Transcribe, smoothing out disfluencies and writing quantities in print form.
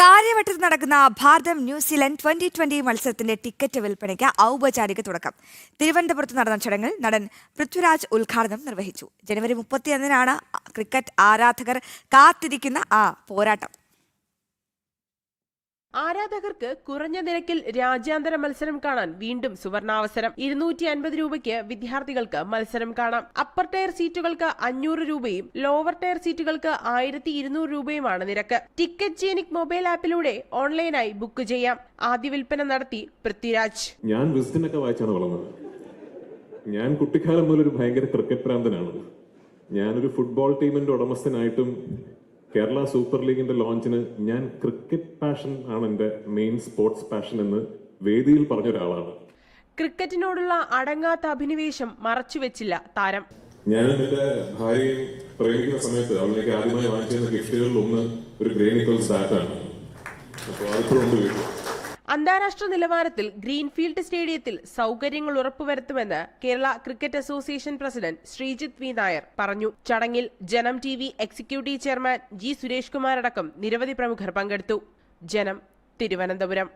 കാര്യവട്ടത്ത് നടക്കുന്ന ഭാരതം ന്യൂസിലൻഡ് 2020 മത്സരത്തിന്റെ ടിക്കറ്റ് വിൽപ്പനയ്ക്ക് ഔപചാരിക തുടക്കം. തിരുവനന്തപുരത്ത് നടന്ന ചടങ്ങിൽ നടൻ പൃഥ്വിരാജ് ഉദ്ഘാടനം നിർവഹിച്ചു. ജനുവരി 31-നാണ് ക്രിക്കറ്റ് ആരാധകർ കാത്തിരിക്കുന്ന പോരാട്ടം. ആരാധകർക്ക് കുറഞ്ഞ നിരക്കിൽ രാജ്യാന്തര മത്സരം കാണാൻ വീണ്ടും സുവർണാവസരം. 250 രൂപയ്ക്ക് വിദ്യാർത്ഥികൾക്ക് മത്സരം കാണാം. അപ്പർ ടയർ സീറ്റുകൾക്ക് 500 രൂപയും ലോവർ ടയർ സീറ്റുകൾക്ക് 1200 രൂപയുമാണ് നിരക്ക്. ടിക്കറ്റ് ജീനിക് മൊബൈൽ ആപ്പിലൂടെ ഓൺലൈനായി ബുക്ക് ചെയ്യാം. ആദ്യ വിൽപ്പന നടത്തി പൃഥ്വിരാജ്. ഞാൻ വിസ്ഡനൊക്കെ വായിച്ചാണ് വളർന്നത്. ഞാൻ കുട്ടിക്കാലം മുതൽ ഒരു ഭയങ്കര ക്രിക്കറ്റ് പ്രാന്തനാണ്. ഞാനൊരു ഫുട്ബോൾ ടീമിന്റെ ഉടമസ്ഥനായിട്ടും കേരള സൂപ്പർ ലീഗിന്റെ ലോഞ്ചിന് ഞാൻ ക്രിക്കറ്റ് പാഷൻ ആണ് എന്റെ മെയിൻ സ്പോർട്സ് പാഷൻ എന്ന് വേദിയിൽ പറഞ്ഞ ഒരാളാണ്. ക്രിക്കറ്റിനോടുള്ള അടങ്ങാത്ത അഭിനിവേശം മറച്ചുവെച്ചില്ല താരം. ഞാൻ എന്റെ ഭാര്യയും പ്രേമിക്കുന്ന സമയത്ത് അവളിലേക്ക് ആദ്യമായി വാങ്ങിച്ചിരുന്ന ഗിഫ്റ്റുകളിൽ ഒന്ന് ഒരു ഗ്രേ നിക്കോൾസ് ബാറ്റാണ്. അപ്പോൾ അതിപ്പോഴുണ്ട് വീട്ടിൽ. അന്താരാഷ്ട്ര നിലവാരത്തിൽ ഗ്രീൻഫീൽഡ് സ്റ്റേഡിയത്തിൽ സൗകര്യങ്ങൾ ഉറപ്പുവരുത്തുമെന്ന് Kerala cricket association president Sreejith V Nair പറഞ്ഞു. ചടങ്ങിൽ Janam TV executive chairman G Suresh Kumar അടക്കം നിരവധി പ്രമുഖർ പങ്കെടുത്തു. ജനം, തിരുവനന്തപുരം.